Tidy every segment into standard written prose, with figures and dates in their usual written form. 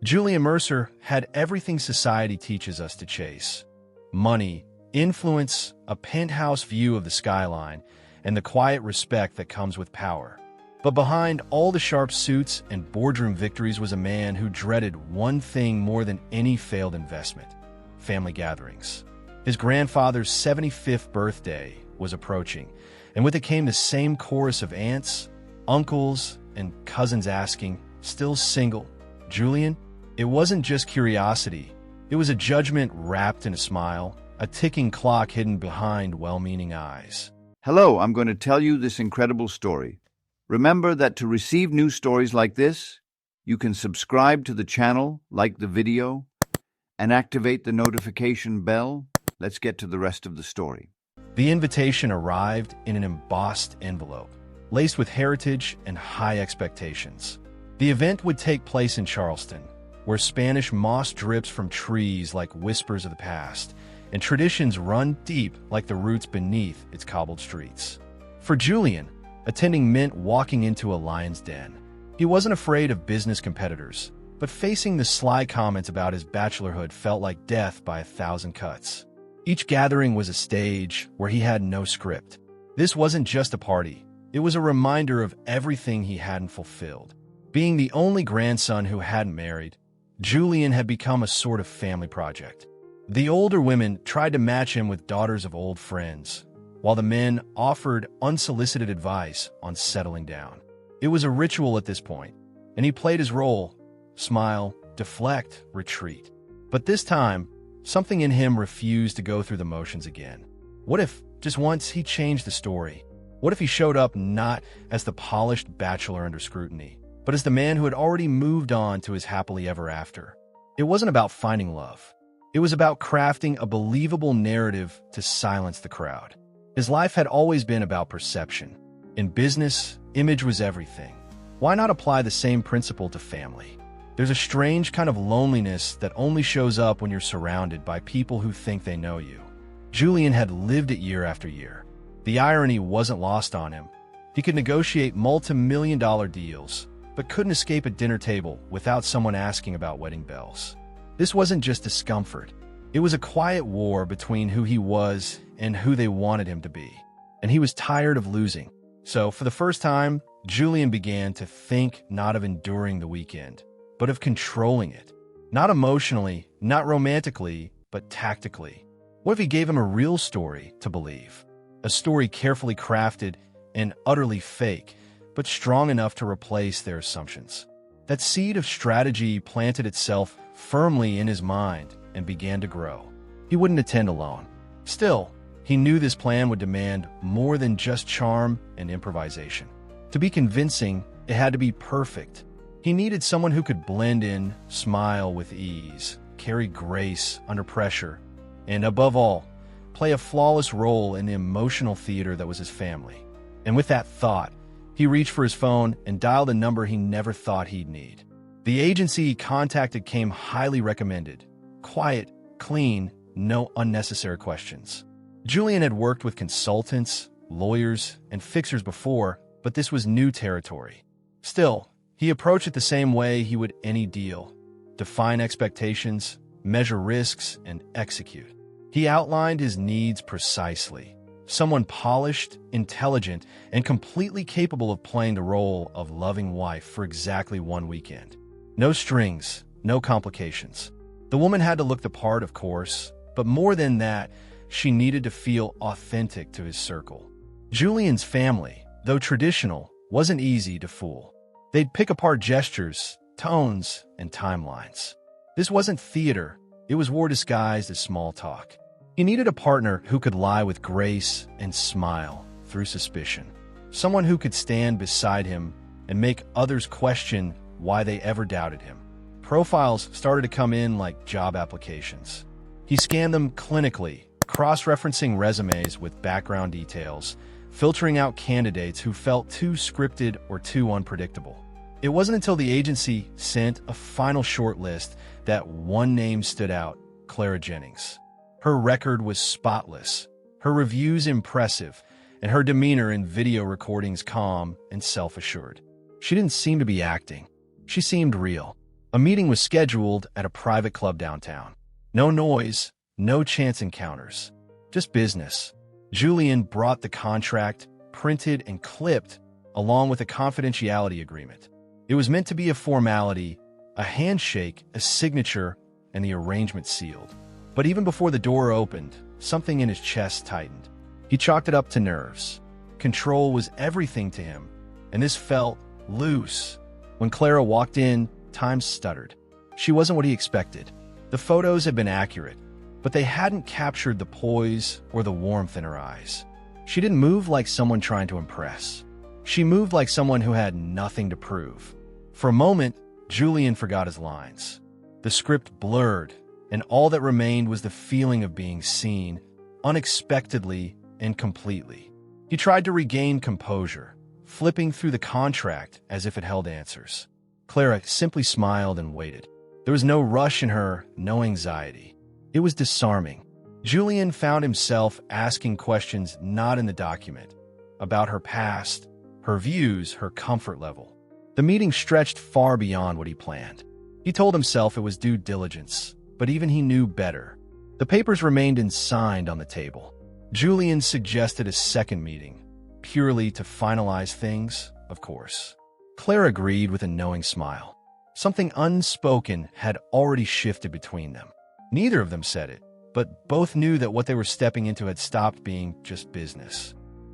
Julian Mercer had everything society teaches us to chase: money, influence, a penthouse view of the skyline, and the quiet respect that comes with power. But behind all the sharp suits and boardroom victories was a man who dreaded one thing more than any failed investment: family gatherings. His grandfather's 75th birthday was approaching, and with it came the same chorus of aunts, uncles, and cousins asking, "Still single, Julian?" It wasn't just curiosity. It was a judgment wrapped in a smile, a ticking clock hidden behind well-meaning eyes. Hello, I'm going to tell you this incredible story. Remember that to receive new stories like this, you can subscribe to the channel, like the video, and activate the notification bell. Let's get to the rest of the story. The invitation arrived in an embossed envelope, laced with heritage and high expectations. The event would take place in Charleston, where Spanish moss drips from trees like whispers of the past, and traditions run deep like the roots beneath its cobbled streets. For Julian, attending meant walking into a lion's den. He wasn't afraid of business competitors, but facing the sly comments about his bachelorhood felt like death by 1,000 cuts. Each gathering was a stage where he had no script. This wasn't just a party. It was a reminder of everything he hadn't fulfilled. Being the only grandson who hadn't married, Julian had become a sort of family project. The older women tried to match him with daughters of old friends, while the men offered unsolicited advice on settling down. It was a ritual at this point, and he played his role: smile, deflect, retreat. But this time, something in him refused to go through the motions again. What if, just once, he changed the story? What if he showed up not as the polished bachelor under scrutiny, but as the man who had already moved on to his happily ever after? It wasn't about finding love. It was about crafting a believable narrative to silence the crowd. His life had always been about perception. In business, image was everything. Why not apply the same principle to family? There's a strange kind of loneliness that only shows up when you're surrounded by people who think they know you. Julian had lived it year after year. The irony wasn't lost on him. He could negotiate multi-million-dollar deals, but couldn't escape a dinner table without someone asking about wedding bells. This wasn't just discomfort. It was a quiet war between who he was and who they wanted him to be. And he was tired of losing. So, for the first time, Julian began to think not of enduring the weekend, but of controlling it. Not emotionally, not romantically, but tactically. What if he gave him a real story to believe? A story carefully crafted and utterly fake, but strong enough to replace their assumptions. That seed of strategy planted itself firmly in his mind and began to grow. He wouldn't attend alone. Still, he knew this plan would demand more than just charm and improvisation. To be convincing, it had to be perfect. He needed someone who could blend in, smile with ease, carry grace under pressure, and above all, play a flawless role in the emotional theater that was his family. And with that thought, he reached for his phone and dialed a number he never thought he'd need. The agency he contacted came highly recommended. Quiet, clean, no unnecessary questions. Julian had worked with consultants, lawyers, and fixers before, but this was new territory. Still, he approached it the same way he would any deal: define expectations, measure risks, and execute. He outlined his needs precisely. Someone polished, intelligent, and completely capable of playing the role of loving wife for exactly one weekend. No strings, no complications. The woman had to look the part, of course, but more than that, she needed to feel authentic to his circle. Julian's family, though traditional, wasn't easy to fool. They'd pick apart gestures, tones, and timelines. This wasn't theater. It was war disguised as small talk. He needed a partner who could lie with grace and smile through suspicion. Someone who could stand beside him and make others question why they ever doubted him. Profiles started to come in like job applications. He scanned them clinically, cross-referencing resumes with background details, filtering out candidates who felt too scripted or too unpredictable. It wasn't until the agency sent a final shortlist that one name stood out: Clara Jennings. Her record was spotless, her reviews impressive, and her demeanor in video recordings calm and self-assured. She didn't seem to be acting. She seemed real. A meeting was scheduled at a private club downtown. No noise, no chance encounters, just business. Julian brought the contract, printed and clipped, along with a confidentiality agreement. It was meant to be a formality, a handshake, a signature, and the arrangement sealed. But even before the door opened, something in his chest tightened. He chalked it up to nerves. Control was everything to him, and this felt loose. When Clara walked in, time stuttered. She wasn't what he expected. The photos had been accurate, but they hadn't captured the poise or the warmth in her eyes. She didn't move like someone trying to impress. She moved like someone who had nothing to prove. For a moment, Julian forgot his lines. The script blurred, and all that remained was the feeling of being seen, unexpectedly and completely. He tried to regain composure, flipping through the contract as if it held answers. Clara simply smiled and waited. There was no rush in her, no anxiety. It was disarming. Julian found himself asking questions not in the document, about her past, her views, her comfort level. The meeting stretched far beyond what he planned. He told himself it was due diligence, but even he knew better. The papers remained unsigned on the table. Julian suggested a second meeting, purely to finalize things, of course. Clara agreed with a knowing smile. Something unspoken had already shifted between them. Neither of them said it, but both knew that what they were stepping into had stopped being just business.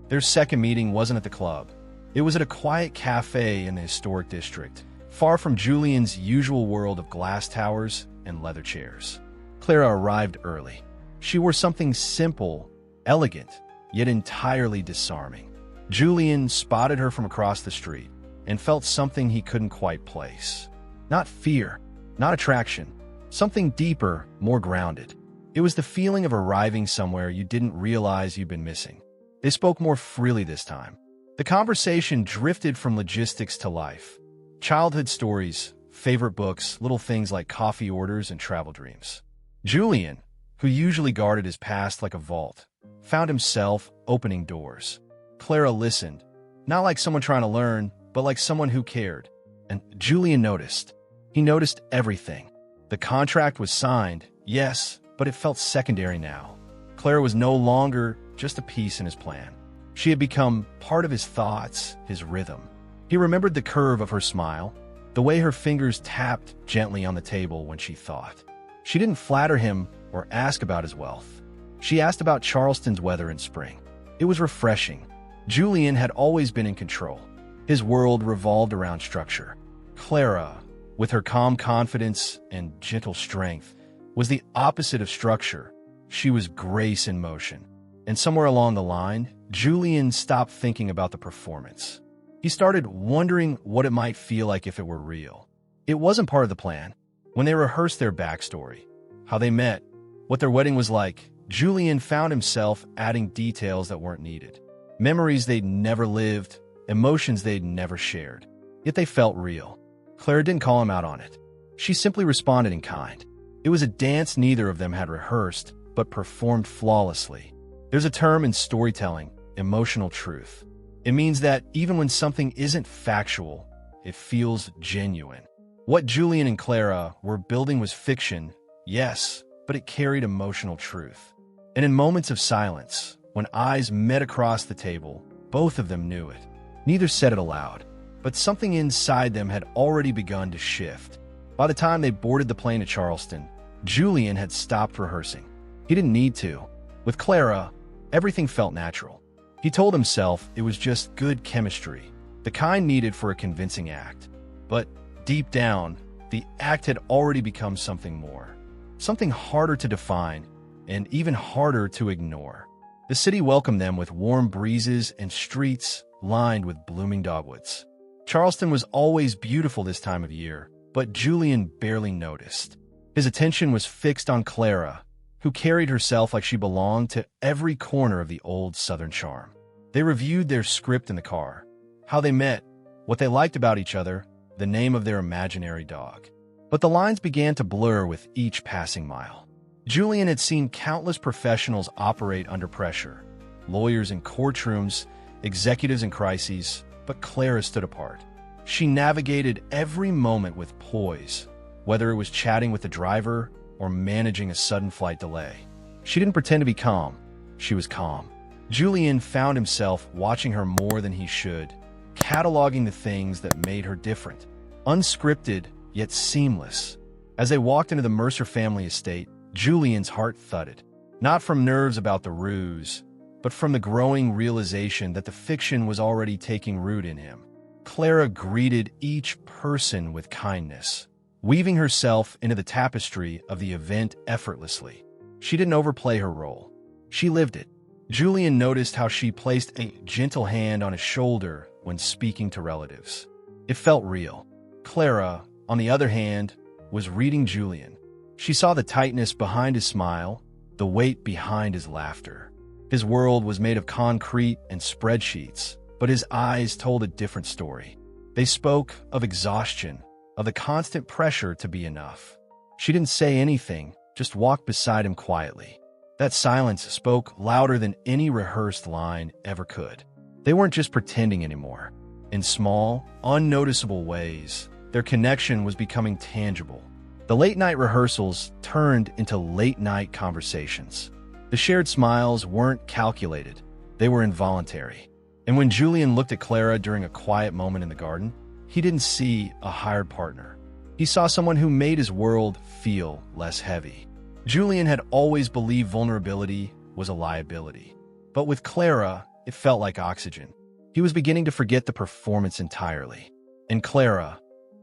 Their second meeting wasn't at the club. It was at a quiet cafe in the historic district, far from Julian's usual world of glass towers and leather chairs. Clara arrived early. She wore something simple, elegant, yet entirely disarming. Julian spotted her from across the street and felt something he couldn't quite place. Not fear, not attraction, something deeper, more grounded. It was the feeling of arriving somewhere you didn't realize you'd been missing. They spoke more freely this time. The conversation drifted from logistics to life. Childhood stories, favorite books, little things like coffee orders and travel dreams. Julian, who usually guarded his past like a vault, found himself opening doors. Clara listened, not like someone trying to learn, but like someone who cared. And Julian noticed. He noticed everything. The contract was signed, yes, but it felt secondary now. Clara was no longer just a piece in his plan. She had become part of his thoughts, his rhythm. He remembered the curve of her smile, the way her fingers tapped gently on the table when she thought. She didn't flatter him or ask about his wealth. She asked about Charleston's weather in spring. It was refreshing. Julian had always been in control. His world revolved around structure. Clara, with her calm confidence and gentle strength, was the opposite of structure. She was grace in motion. And somewhere along the line, Julian stopped thinking about the performance. He started wondering what it might feel like if it were real. It wasn't part of the plan. When they rehearsed their backstory, how they met, what their wedding was like, Julian found himself adding details that weren't needed. Memories they'd never lived, emotions they'd never shared. Yet they felt real. Clara didn't call him out on it. She simply responded in kind. It was a dance neither of them had rehearsed, but performed flawlessly. There's a term in storytelling, emotional truth. It means that even when something isn't factual, it feels genuine. What Julian and Clara were building was fiction, yes, but it carried emotional truth. And in moments of silence, when eyes met across the table, both of them knew it. Neither said it aloud, but something inside them had already begun to shift. By the time they boarded the plane to Charleston, Julian had stopped rehearsing. He didn't need to. With Clara, everything felt natural. He told himself it was just good chemistry, the kind needed for a convincing act. But deep down, the act had already become something more, something harder to define and even harder to ignore. The city welcomed them with warm breezes and streets lined with blooming dogwoods. Charleston was always beautiful this time of year, but Julian barely noticed. His attention was fixed on Clara, who carried herself like she belonged to every corner of the old Southern charm. They reviewed their script in the car, how they met, what they liked about each other, the name of their imaginary dog. But the lines began to blur with each passing mile. Julian had seen countless professionals operate under pressure, lawyers in courtrooms, executives in crises, but Clara stood apart. She navigated every moment with poise, whether it was chatting with the driver or managing a sudden flight delay. She didn't pretend to be calm. She was calm. Julian found himself watching her more than he should, cataloging the things that made her different, unscripted yet seamless. As they walked into the Mercer family estate, Julian's heart thudded, not from nerves about the ruse, but from the growing realization that the fiction was already taking root in him. Clara greeted each person with kindness, weaving herself into the tapestry of the event effortlessly. She didn't overplay her role. She lived it. Julian noticed how she placed a gentle hand on his shoulder when speaking to relatives. It felt real. Clara, on the other hand, was reading Julian. She saw the tightness behind his smile, the weight behind his laughter. His world was made of concrete and spreadsheets, but his eyes told a different story. They spoke of exhaustion, of the constant pressure to be enough. She didn't say anything, just walked beside him quietly. That silence spoke louder than any rehearsed line ever could. They weren't just pretending anymore. In small, unnoticeable ways, their connection was becoming tangible. The late-night rehearsals turned into late-night conversations. The shared smiles weren't calculated. They were involuntary. And when Julian looked at Clara during a quiet moment in the garden, he didn't see a hired partner. He saw someone who made his world feel less heavy. Julian had always believed vulnerability was a liability. But with Clara, it felt like oxygen. He was beginning to forget the performance entirely. And Clara,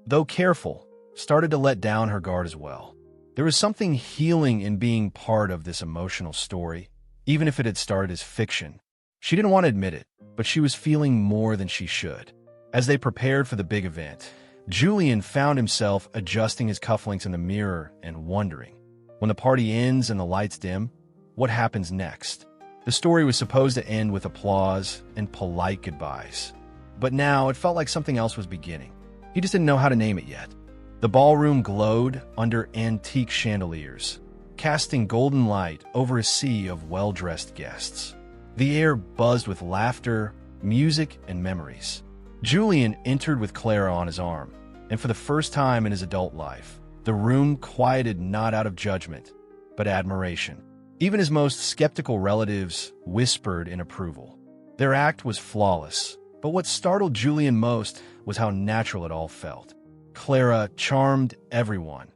though careful, started to let down her guard as well. There was something healing in being part of this emotional story, even if it had started as fiction. She didn't want to admit it, but she was feeling more than she should. As they prepared for the big event, Julian found himself adjusting his cufflinks in the mirror and wondering, when the party ends and the lights dim, what happens next? The story was supposed to end with applause and polite goodbyes. But now it felt like something else was beginning. He just didn't know how to name it yet. The ballroom glowed under antique chandeliers, casting golden light over a sea of well-dressed guests. The air buzzed with laughter, music, and memories. Julian entered with Clara on his arm, and for the first time in his adult life, the room quieted not out of judgment, but admiration. Even his most skeptical relatives whispered in approval. Their act was flawless, but what startled Julian most was how natural it all felt. Clara charmed everyone,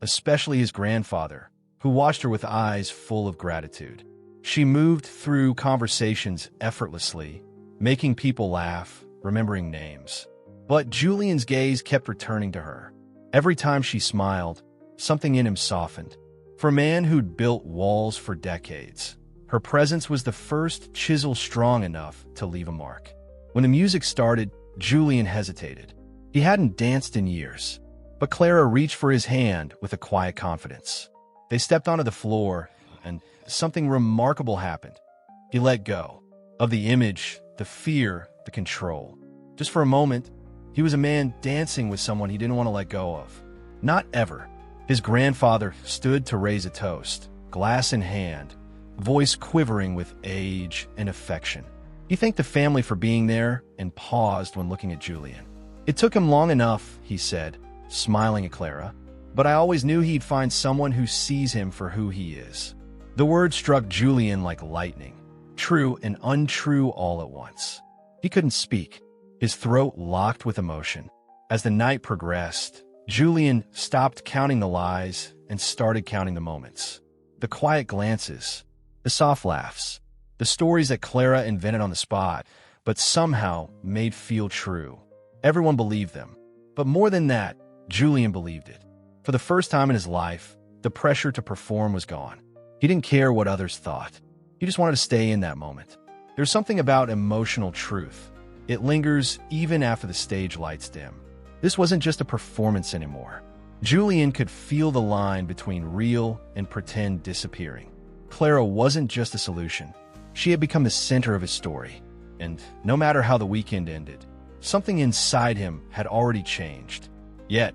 especially his grandfather, who watched her with eyes full of gratitude. She moved through conversations effortlessly, making people laugh, remembering names. But Julian's gaze kept returning to her. Every time she smiled, something in him softened. For a man who'd built walls for decades, her presence was the first chisel strong enough to leave a mark. When the music started, Julian hesitated. He hadn't danced in years, but Clara reached for his hand with a quiet confidence. They stepped onto the floor, and something remarkable happened. He let go of the image, the fear, the control. Just for a moment, he was a man dancing with someone he didn't want to let go of. Not ever. His grandfather stood to raise a toast, glass in hand, voice quivering with age and affection. He thanked the family for being there and paused when looking at Julian. It took him long enough, he said, smiling at Clara, but I always knew he'd find someone who sees him for who he is. The words struck Julian like lightning, true and untrue all at once. He couldn't speak, his throat locked with emotion. As the night progressed, Julian stopped counting the lies and started counting the moments. The quiet glances, the soft laughs, the stories that Clara invented on the spot, but somehow made feel true. Everyone believed them. But more than that, Julian believed it. For the first time in his life, the pressure to perform was gone. He didn't care what others thought. He just wanted to stay in that moment. There's something about emotional truth. It lingers even after the stage lights dim. This wasn't just a performance anymore. Julian could feel the line between real and pretend disappearing. Clara wasn't just a solution. She had become the center of his story. And no matter how the weekend ended, something inside him had already changed. Yet,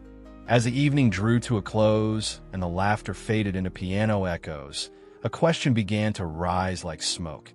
as the evening drew to a close and the laughter faded into piano echoes, a question began to rise like smoke.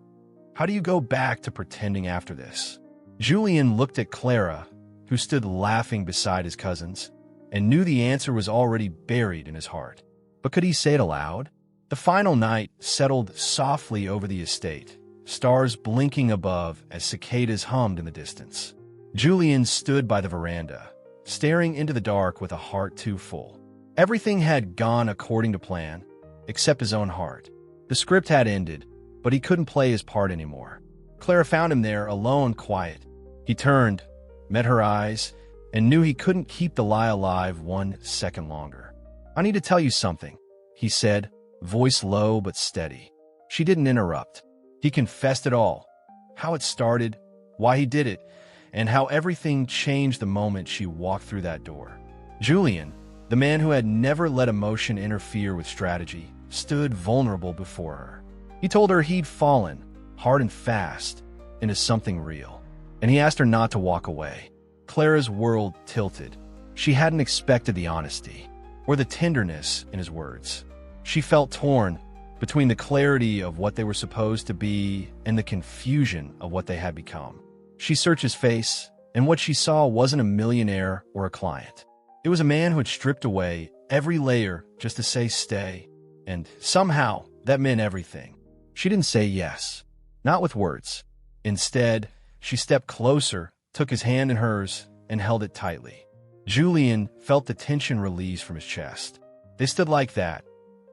How do you go back to pretending after this? Julian looked at Clara, who stood laughing beside his cousins. and knew the answer was already buried in his heart. But could he say it aloud? The final night settled softly over the estate, stars blinking above as cicadas hummed in the distance. Julian stood by the veranda, staring into the dark with a heart too full. Everything had gone according to plan, except his own heart. The script had ended, but he couldn't play his part anymore. Clara found him there, alone, quiet. He turned, met her eyes, and knew he couldn't keep the lie alive 1 second longer. "I need to tell you something," he said, voice low but steady. She didn't interrupt. He confessed it all, how it started, why he did it, and how everything changed the moment she walked through that door. Julian, the man who had never let emotion interfere with strategy, stood vulnerable before her. He told her he'd fallen, hard and fast, into something real, and he asked her not to walk away. Clara's world tilted. She hadn't expected the honesty, or the tenderness in his words. She felt torn between the clarity of what they were supposed to be and the confusion of what they had become. She searched his face, and what she saw wasn't a millionaire or a client. It was a man who had stripped away every layer just to say stay, and somehow that meant everything. She didn't say yes, not with words. Instead, she stepped closer, took his hand in hers, and held it tightly. Julian felt the tension release from his chest. They stood like that,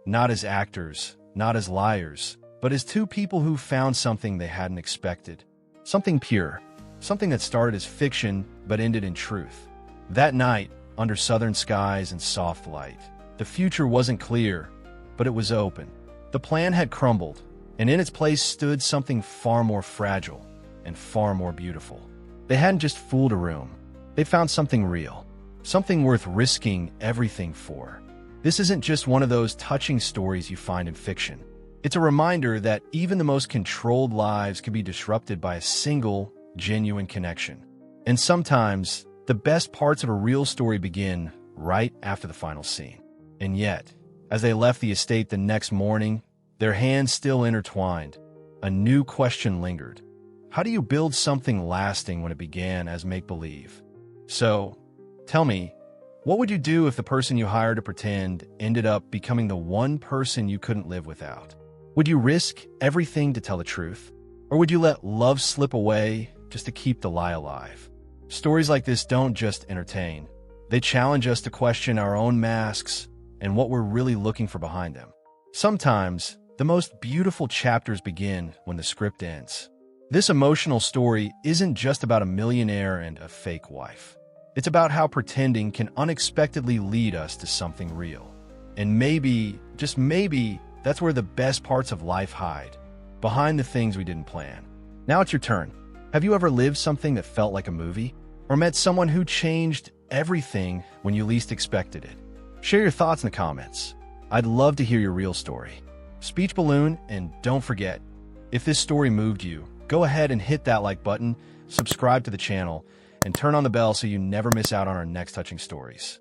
not as actors, not as liars, but as two people who found something they hadn't expected. Something pure, something that started as fiction but ended in truth. That night, under southern skies and soft light, the future wasn't clear, but it was open. The plan had crumbled, and in its place stood something far more fragile and far more beautiful. They hadn't just fooled a room. They found something real, something worth risking everything for. This isn't just one of those touching stories you find in fiction. It's a reminder that even the most controlled lives can be disrupted by a single, genuine connection. And sometimes, the best parts of a real story begin right after the final scene. And yet, as they left the estate the next morning, their hands still intertwined, a new question lingered. How do you build something lasting when it began as make-believe? So, tell me, what would you do if the person you hired to pretend ended up becoming the one person you couldn't live without? Would you risk everything to tell the truth? Or would you let love slip away just to keep the lie alive? Stories like this don't just entertain. They challenge us to question our own masks and what we're really looking for behind them. Sometimes, the most beautiful chapters begin when the script ends. This emotional story isn't just about a millionaire and a fake wife. It's about how pretending can unexpectedly lead us to something real. And maybe, just maybe, that's where the best parts of life hide, behind the things we didn't plan. Now it's your turn. Have you ever lived something that felt like a movie? Or met someone who changed everything when you least expected it? Share your thoughts in the comments. I'd love to hear your real story. Speech balloon, and don't forget, if this story moved you, go ahead and hit that like button, subscribe to the channel, and turn on the bell so you never miss out on our next touching stories.